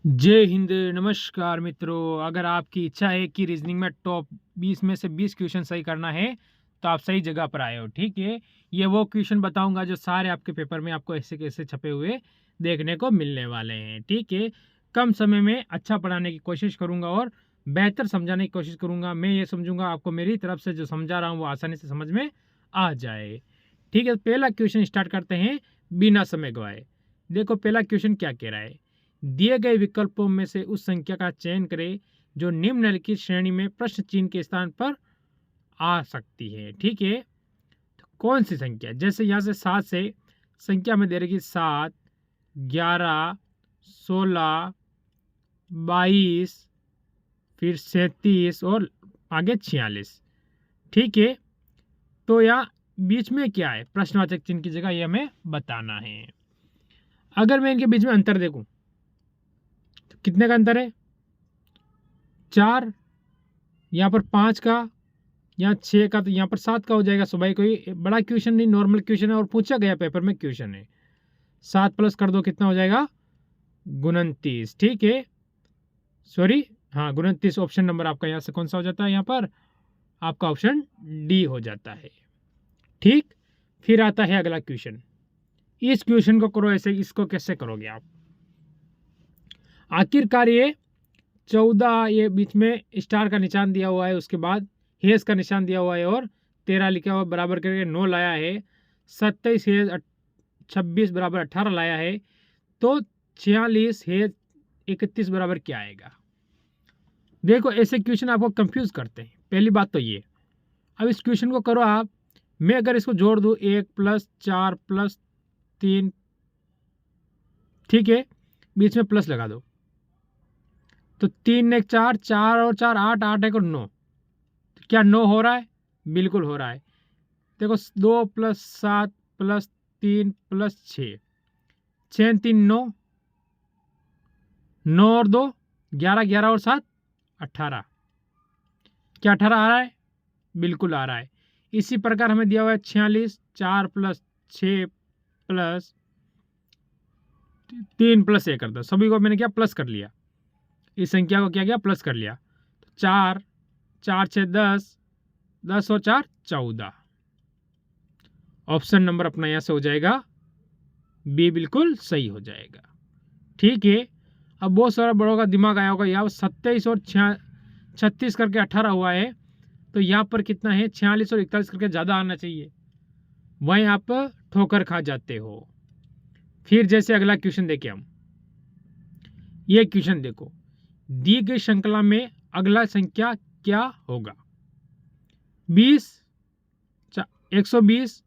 जय हिंद। नमस्कार मित्रों, अगर आपकी इच्छा है कि रीजनिंग में टॉप 20 में से 20 क्वेश्चन सही करना है तो आप सही जगह पर आए हो। ठीक है, ये वो क्वेश्चन बताऊंगा जो सारे आपके पेपर में आपको ऐसे कैसे छपे हुए देखने को मिलने वाले हैं। ठीक है, कम समय में अच्छा पढ़ाने की कोशिश करूंगा और बेहतर समझाने की कोशिश करूंगा। मैं ये समझूंगा आपको मेरी तरफ से जो समझा रहा हूँ वो आसानी से समझ में आ जाए। ठीक है, पहला क्वेश्चन स्टार्ट करते हैं बिना समय गवाए। देखो पहला क्वेश्चन क्या कह रहा है। दिए गए विकल्पों में से उस संख्या का चयन करें जो निम्नलिखित श्रेणी में प्रश्न चिन्ह के स्थान पर आ सकती है। ठीक है, तो कौन सी संख्या, जैसे यहाँ से 7 से संख्या में दे रही 7, 11, 16, 22, फिर 37 और आगे 46। ठीक है, तो यहाँ बीच में क्या है, प्रश्नवाचक चिन्ह की जगह ये हमें बताना है। अगर मैं इनके बीच में अंतर देखूं तो कितने का अंतर है, 4, यहाँ पर 5 का, यहाँ 6 का, तो यहाँ पर 7 का हो जाएगा। सो भाई कोई बड़ा क्वेश्चन नहीं, नॉर्मल क्वेश्चन है और पूछा गया पेपर में क्वेश्चन है। 7 प्लस कर दो कितना हो जाएगा, 29। ठीक है, सॉरी, हाँ 29 ऑप्शन नंबर आपका यहाँ से कौन सा हो जाता है, यहाँ पर आपका ऑप्शन डी हो जाता है। ठीक, फिर आता है अगला क्वेश्चन। इस क्वेश्चन को करो ऐसे, इसको कैसे करोगे आप। आखिरकार ये 14, ये बीच में स्टार का निशान दिया हुआ है, उसके बाद हेस का निशान दिया हुआ है और 13 लिखा हुआ बराबर करके 9 लाया है। 27 हेज 26 बराबर 18 लाया है, तो 46 हेज 31 बराबर क्या आएगा। देखो ऐसे क्वेश्चन आपको कंफ्यूज करते हैं, पहली बात तो ये। अब इस क्वेश्चन को करो आप, मैं अगर इसको जोड़ दूं 1 + 4 + 3, ठीक है, बीच में प्लस लगा दो तो 3 1 4, 4 और 4 8, 8 1 और 9, क्या 9 हो रहा है, बिल्कुल हो रहा है। देखो 2 + 7 + 3 + 6, 6 3 9, 9 और 2 11, 11 और 7 18, क्या 18 आ रहा है, बिल्कुल आ रहा है। इसी प्रकार हमें दिया हुआ है 46, 4 + 6 + 3 + 1 कर दो, सभी को मैंने क्या प्लस कर लिया, इस संख्या को क्या किया प्लस कर लिया। 4 4 6 10, 10 और 4 14, ऑप्शन नंबर अपना यहाँ से हो जाएगा बी, बिल्कुल सही हो जाएगा। ठीक है, अब बहुत सारा बड़ों का दिमाग आया होगा, यहाँ 27 और 36 करके 18 हुआ है, तो यहाँ पर कितना है 46 और 41 करके ज़्यादा आना चाहिए, वहीं आप ठोकर खा जाते हो। फिर जैसे अगला क्वेश्चन देखें हम, ये क्वेश्चन देखो, दी गई श्रृंखला में अगला संख्या क्या होगा। 20, 120,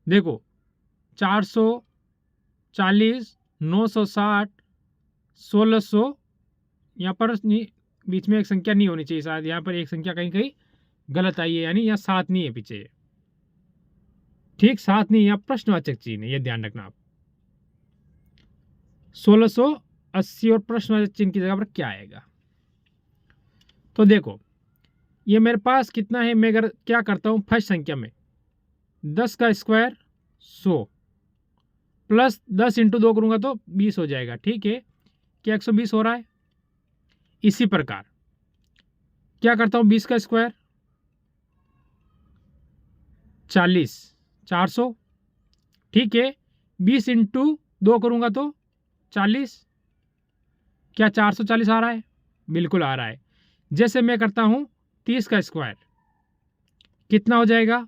देखो 440, 960, 1600, यहाँ पर बीच में एक संख्या नहीं होनी चाहिए, शायद यहाँ पर एक संख्या कहीं कहीं गलत आई है, यानी यहाँ 7 नहीं है पीछे। ठीक, 7 नहीं, यहाँ प्रश्नवाचक चिन्ह है, ये ध्यान रखना आप। 1680 और प्रश्नवाचक चिन्ह की जगह पर क्या आएगा। तो देखो ये मेरे पास कितना है, मैं अगर क्या करता हूँ फर्स्ट संख्या में 10 का स्क्वायर 100 प्लस 10 × 2 करूँगा तो 20 हो जाएगा। ठीक है, क्या 120 हो रहा है। इसी प्रकार क्या करता हूँ 20 का स्क्वायर 40, 400, ठीक है, 20 × 2 करूँगा तो 40, क्या 440 आ रहा है, बिल्कुल आ रहा है। जैसे मैं करता हूँ 30 का स्क्वायर, कितना हो जाएगा,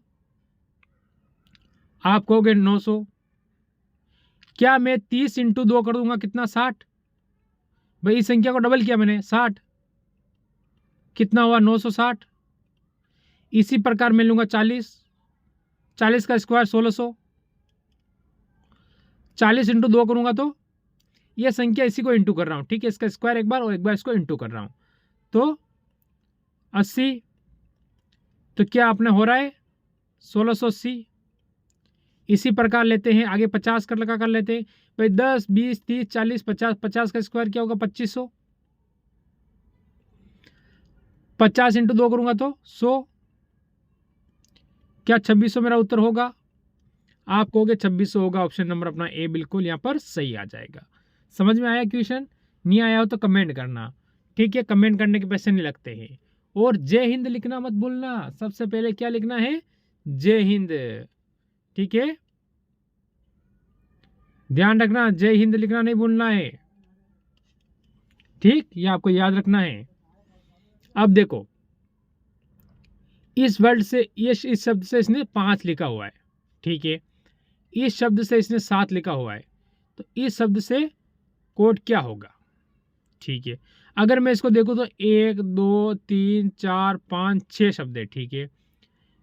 आप कहोगे 900, क्या मैं 30 × 2 कर दूंगा कितना 60, भाई इस संख्या को डबल किया मैंने 60, कितना हुआ 960। इसी प्रकार मैं लूंगा 40, 40 का स्क्वायर 1600, 40 × 2 करूंगा तो यह संख्या इसी को इंटू कर रहा हूं, ठीक है, इसका स्क्वायर एक बार और एक बार इसको इंटू कर रहा हूं, तो 80, तो क्या अपने हो रहा है 1680। इसी प्रकार लेते हैं आगे 50 कर लगा कर लेते हैं, भाई 10 20 30 40 50, 50 का स्क्वायर क्या होगा 2500, 50 × 2 करूंगा तो 100, क्या 2600 मेरा उत्तर होगा, आप कहोगे 2600 होगा, ऑप्शन नंबर अपना ए बिल्कुल यहाँ पर सही आ जाएगा। समझ में आया क्वेश्चन, नहीं आया हो तो कमेंट करना, ठीक है। कमेंट करने के पैसे नहीं लगते हैं। और जय हिंद लिखना मत भूलना, सबसे पहले क्या लिखना है, जय हिंद, ठीक है। ध्यान रखना, जय हिंद लिखना नहीं भूलना है, ठीक, ये आपको याद रखना है। अब देखो, इस वर्ड से इस शब्द से इसने 5 लिखा हुआ है, ठीक है। इस शब्द से इसने 7 लिखा हुआ है, तो इस शब्द से कोड क्या होगा, ठीक है। अगर मैं इसको देखूं तो 1 2 3 4 5 6 शब्द है, ठीक है।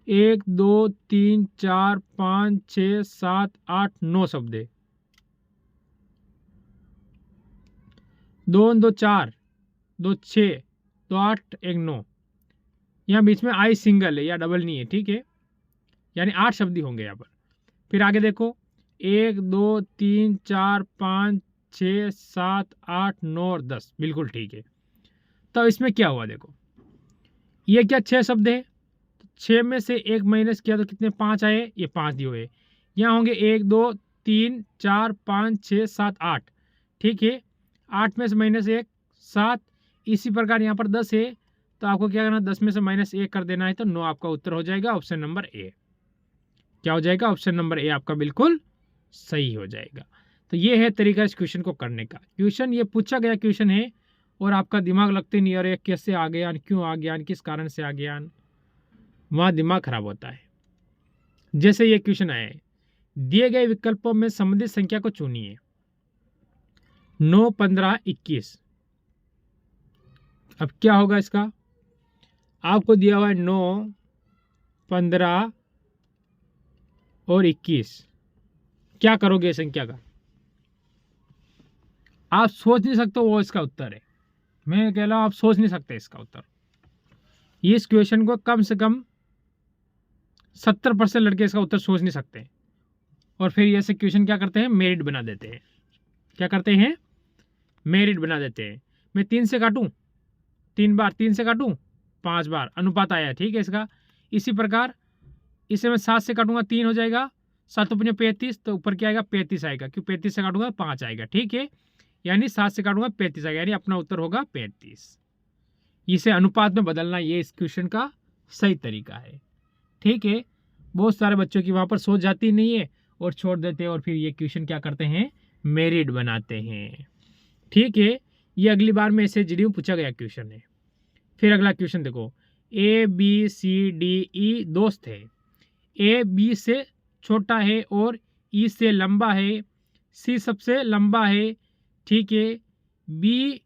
1 2 3 4 5 6 7 8 9 शब्द है। 2 2 4 2 6 2 8 1 9, यहाँ बीच में आई सिंगल है या डबल नहीं है, ठीक है। यानी 8 शब्द ही होंगे यहाँ पर। फिर आगे देखो, 1 2 3 4 5 6 7 8 9 और 10, बिल्कुल ठीक है। तो इसमें क्या हुआ देखो, ये क्या 6 शब्द है, 6 में से 1 माइनस किया तो कितने 5 आए, ये 5 दिए हुए। यहाँ होंगे 1 2 3 4 5 6 7 8, ठीक है। 8 में से माइनस 1 7, इसी प्रकार यहाँ पर 10 है, तो आपको क्या करना, 10 में से माइनस 1 कर देना है, तो 9 आपका उत्तर हो जाएगा, ऑप्शन नंबर ए। क्या हो जाएगा, ऑप्शन नंबर ए आपका बिल्कुल सही हो जाएगा। तो ये है तरीका इस क्वेश्चन को करने का। क्वेश्चन ये पूछा गया क्वेश्चन है, और आपका दिमाग लगते नहीं, अरे कैसे आ गया, क्यों आ गया, किस कारण से आ गया, वहाँ दिमाग खराब होता है। जैसे ये क्वेश्चन आया है, दिए गए विकल्पों में संबंधित संख्या को चुनिए, 9 15 21। अब क्या होगा इसका, आपको दिया हुआ है 9 15 और 21, क्या करोगे संख्या का, आप सोच नहीं सकते, वो इसका उत्तर है। मैं कह रहा हूं आप सोच नहीं सकते इसका उत्तर। इस क्वेश्चन को कम से कम 70% लड़के इसका उत्तर सोच नहीं सकते, और फिर ऐसे क्वेश्चन क्या करते हैं, मेरिट बना देते हैं। क्या करते हैं, मेरिट बना देते हैं। मैं 3 से काटूं, 3 बार 3 से काटूं 5 बार, अनुपात आया, ठीक है इसका। इसी प्रकार इसे मैं 7 से काटूंगा 3 हो जाएगा, 7 5 35, तो ऊपर क्या आएगा 35 आएगा, क्यों 35 से काटूंगा 5 आएगा, ठीक है। यानी 7 से काटूंगा 35 आएगा, यानी अपना उत्तर होगा 35। इसे अनुपात में बदलना, ये इस क्वेश्चन का सही तरीका है, ठीक है। बहुत सारे बच्चों की वहाँ पर सोच जाती नहीं है और छोड़ देते हैं, और फिर ये क्वेश्चन क्या करते हैं, मेरिट बनाते हैं, ठीक है। ये अगली बार में ऐसे जीडी में पूछा गया क्वेश्चन है। फिर अगला क्वेश्चन देखो, A B C D E दोस्त है, ए बी से छोटा है और ई से लंबा है, सी सबसे लंबा है, ठीक है। बी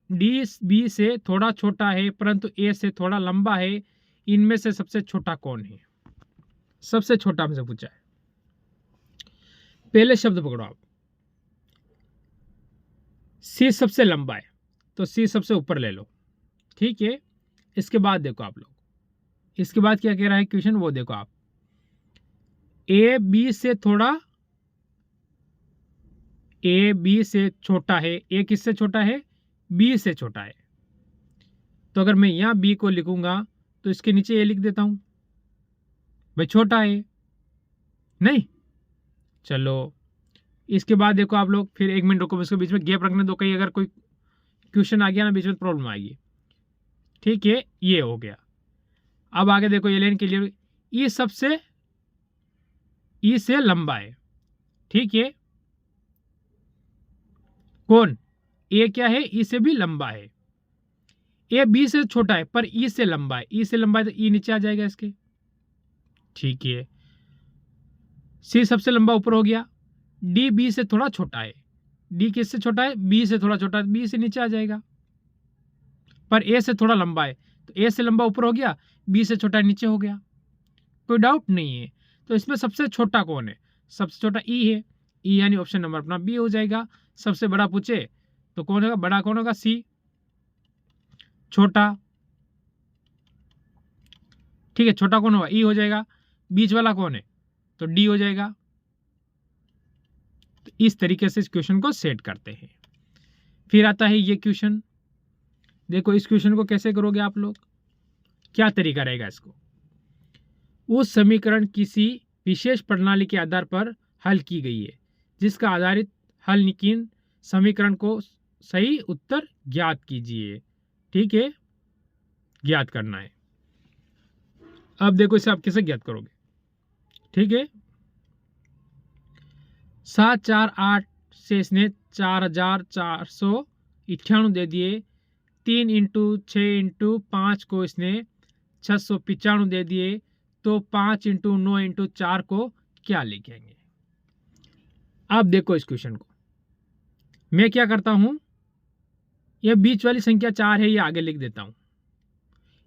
डी बी से थोड़ा छोटा है परंतु ए से थोड़ा लंबा है, इनमें से सबसे छोटा कौन है, सबसे छोटा हमसे पूछा है। पहले शब्द पकड़ो आप, सी सबसे लंबा है, तो सी सबसे ऊपर ले लो, ठीक है। इसके बाद देखो आप लोग, इसके बाद क्या कह रहा है क्वेश्चन, वो देखो आप, ए बी से थोड़ा, ए बी से छोटा है, ए किससे छोटा है, बी से छोटा है। तो अगर मैं यहां बी को लिखूंगा तो इसके नीचे ए लिख देता हूं, भाई छोटा है, नहीं। चलो इसके बाद देखो आप लोग, फिर 1 मिनट रुको, इसके बीच में गैप रखने दो, कहीं अगर कोई क्वेश्चन आ गया ना बीच में प्रॉब्लम आएगी, ठीक है। ये हो गया। अब आगे देखो, ये लाइन क्लियर, ई सबसे ई से लंबा है, ठीक है। कौन, ए क्या है, ई से भी लंबा है। ए बी से छोटा है पर ई से लंबा है, ई से लंबा है तो ई नीचे आ जाएगा इसके, ठीक है। सी सबसे लंबा ऊपर हो गया, डी बी से थोड़ा छोटा है, डी किससे छोटा है, बी से थोड़ा छोटा है, बी से नीचे आ जाएगा। पर ए से थोड़ा लंबा है, तो ए से लंबा ऊपर हो गया, बी से छोटा नीचे हो गया, कोई डाउट नहीं है। तो इसमें सबसे छोटा कौन है, सबसे छोटा ई है, ई यानी ऑप्शन नंबर अपना बी हो जाएगा। सबसे बड़ा पूछे तो कौन होगा, बड़ा कौन होगा, सी, छोटा, ठीक है, छोटा कौन होगा, ई हो जाएगा। बीच वाला कौन है, तो डी हो जाएगा। तो इस तरीके से इस क्वेश्चन को सेट करते हैं। फिर आता है ये क्वेश्चन, देखो इस क्वेश्चन को कैसे करोगे आप लोग, क्या तरीका रहेगा इसको, उस समीकरण किसी विशेष प्रणाली के आधार पर हल की गई है, जिसका आधारित हल निकीन समीकरण को सही उत्तर ज्ञात कीजिए। ठीक है, ज्ञात करना है। अब देखो इसे आप कैसे ज्ञात करोगे। ठीक है, 748 से इसने 4498 दे दिए। 3 इंटू 6 इंटू 5 को इसने 695 दे दिए। तो 5 इंटू 9 इंटू 4 को क्या लिखेंगे। अब देखो इस क्वेश्चन को मैं क्या करता हूं, यह बीच वाली संख्या 4 है, ये आगे लिख देता हूं।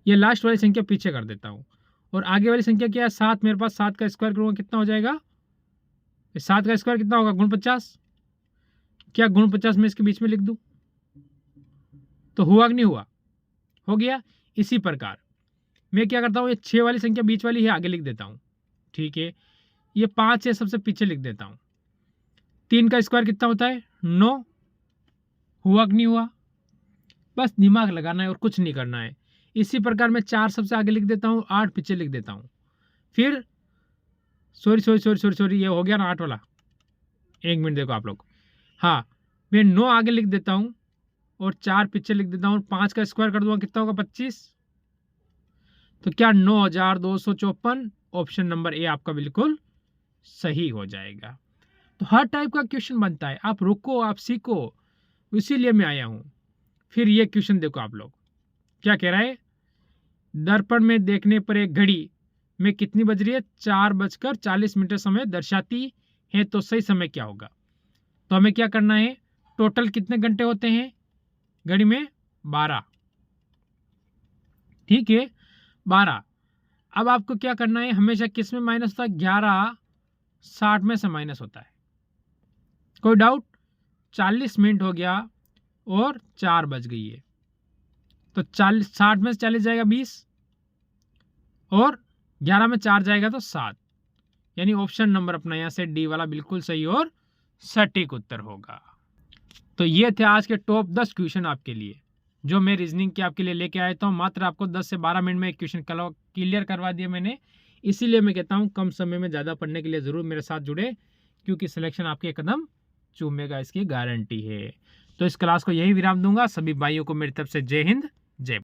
ये लास्ट वाली संख्या पीछे कर देता हूं। और आगे वाली संख्या क्या है, 7। मेरे पास 7 का स्क्वायर करूंगा कितना हो जाएगा, 7 का स्क्वायर कितना होगा, गुण 50। क्या गुण 50 में इसके बीच में लिख दूं तो हुआ कि नहीं हुआ, हो गया। इसी प्रकार मैं क्या करता हूं, ये 6 वाली संख्या बीच वाली है, आगे लिख देता हूं। ठीक है, ये 5 है, सबसे पीछे लिख देता हूं। 3 का स्क्वायर कितना होता है, 9। हुआ कि नहीं हुआ, बस दिमाग लगाना है और कुछ नहीं करना है। इसी प्रकार मैं 4 सबसे आगे लिख देता हूं, 8 पीछे लिख देता हूं। फिर सॉरी ये हो गया ना 8 वाला, 1 मिनट देखो आप लोग। हाँ, मैं 9 आगे लिख देता हूं और 4 पीछे लिख देता हूं। 5 का स्क्वायर कर दूंगा कितना होगा, 25। तो क्या 9254। ऑप्शन नंबर ए आपका बिल्कुल सही हो जाएगा। तो हर टाइप का क्वेश्चन बनता है, आप रुको, आप सीखो, इसीलिए मैं आया हूं। फिर ये क्वेश्चन देखो आप लोग क्या कह रहा है, दर्पण में देखने पर एक घड़ी में कितनी बज रही है, 4:40 समय दर्शाती है। तो सही समय क्या होगा। तो हमें क्या करना है, टोटल कितने घंटे होते हैं घड़ी में, 12। ठीक है, 12। अब आपको क्या करना है, हमेशा किस में माइनस होता है, 11:60 में से माइनस होता है। कोई डाउट, 40 मिनट हो गया और 4 बज गई है। तो 60 में से 40 जाएगा 20 और 11 में 4 जाएगा तो 7। यानी ऑप्शन नंबर अपना यहाँ से डी वाला बिल्कुल सही और सटीक उत्तर होगा। तो ये थे आज के टॉप 10 क्वेश्चन आपके लिए, जो मैं रीजनिंग के आपके लिए लेके आया था। मात्र आपको 10 से 12 मिनट में एक क्वेश्चन क्लियर करवा दिया मैंने। इसीलिए मैं कहता हूँ कम समय में ज़्यादा पढ़ने के लिए ज़रूर मेरे साथ जुड़े, क्योंकि सिलेक्शन आपके कदम चूमेगा, इसकी गारंटी है। तो इस क्लास को यही विराम दूंगा। सभी भाइयों को मेरी तरफ से जय हिंद, जय।